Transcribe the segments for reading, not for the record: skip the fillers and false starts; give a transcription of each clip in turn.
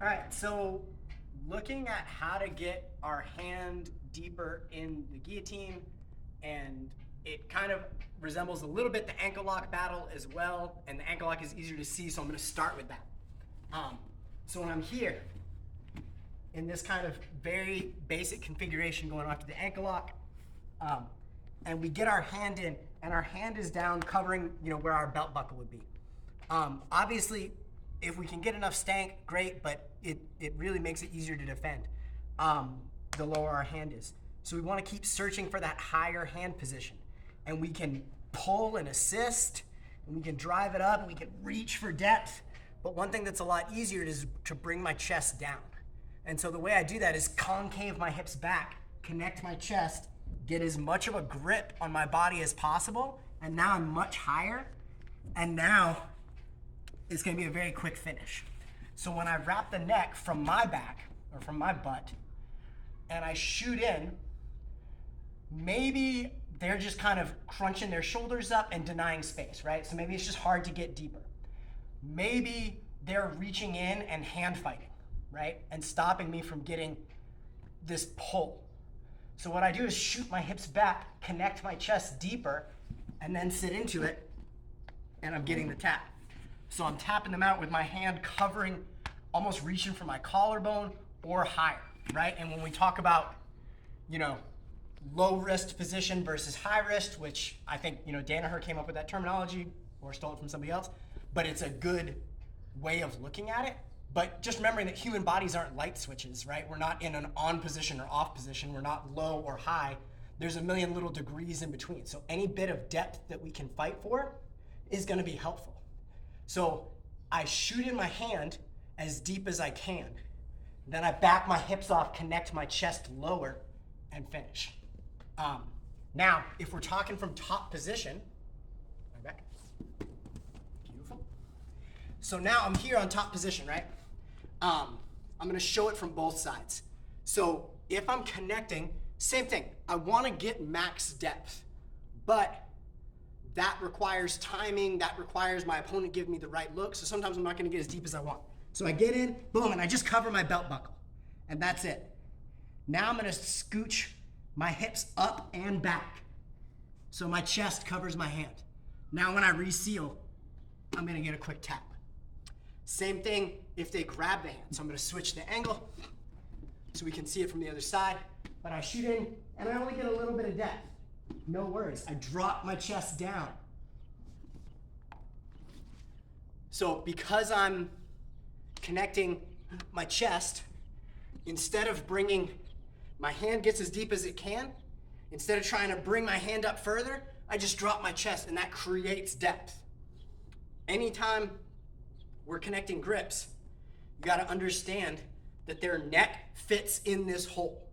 All right, so looking at how to get our hand deeper in the guillotine, and it kind of resembles a little bit the ankle lock battle as well, and the ankle lock is easier to see, so I'm going to start with that. So when I'm here, in this kind of very basic configuration going after the ankle lock, and we get our hand in, and our hand is down covering, where our belt buckle would be. Obviously, if we can get enough stank, great, but it really makes it easier to defend the lower our hand is. So we want to keep searching for that higher hand position. And we can pull and assist, and we can drive it up, and we can reach for depth. But one thing that's a lot easier is to bring my chest down. And so the way I do that is concave my hips back, connect my chest, get as much of a grip on my body as possible, and now I'm much higher, and now it's going to be a very quick finish. So when I wrap the neck from my back, or from my butt, and I shoot in, maybe they're just kind of crunching their shoulders up and denying space, right? So maybe it's just hard to get deeper. Maybe they're reaching in and hand fighting, right? And stopping me from getting this pull. So what I do is shoot my hips back, connect my chest deeper, and then sit into it, and I'm getting the tap. So I'm tapping them out with my hand covering, almost reaching for my collarbone or higher, right? And when we talk about, low wrist position versus high wrist, which I think, Danaher came up with that terminology or stole it from somebody else, but it's a good way of looking at it. But just remembering that human bodies aren't light switches, right? We're not in an on position or off position. We're not low or high. There's a million little degrees in between. So any bit of depth that we can fight for is going to be helpful. So I shoot in my hand as deep as I can. Then I back my hips off, connect my chest lower, and finish. Now, if we're talking from top position, right back. Beautiful. So now I'm here on top position, right? I'm going to show it from both sides. So if I'm connecting, same thing. I want to get max depth, but that requires timing. That requires my opponent giving me the right look. So sometimes I'm not going to get as deep as I want. So I get in, boom, and I just cover my belt buckle, and that's it. Now I'm going to scooch my hips up and back, so my chest covers my hand. Now when I reseal, I'm going to get a quick tap. Same thing if they grab the hand. So I'm going to switch the angle so we can see it from the other side. But I shoot in, and I only get a little bit of depth. No worries. I drop my chest down. So because I'm connecting my chest, instead of bringing my hand gets as deep as it can, instead of trying to bring my hand up further, I just drop my chest, and that creates depth. Anytime we're connecting grips, you got to understand that their neck fits in this hole.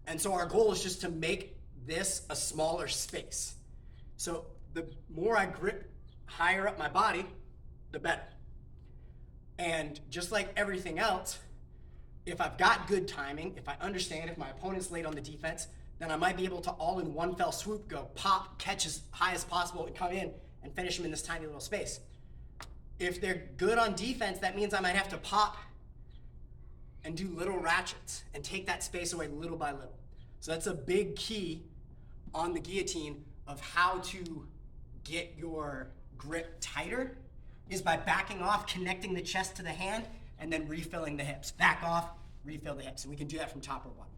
And so our goal is just to make this a smaller space. So the more I grip higher up my body, the better. And just like everything else, if I've got good timing, if I understand if my opponent's late on the defense, then I might be able to all in one fell swoop go pop, catch as high as possible, and come in and finish them in this tiny little space. If they're good on defense, that means I might have to pop and do little ratchets and take that space away little by little. So that's a big key on the guillotine of how to get your grip tighter, is by backing off, connecting the chest to the hand, and then refilling the hips. Back off, refill the hips. And we can do that from top or bottom.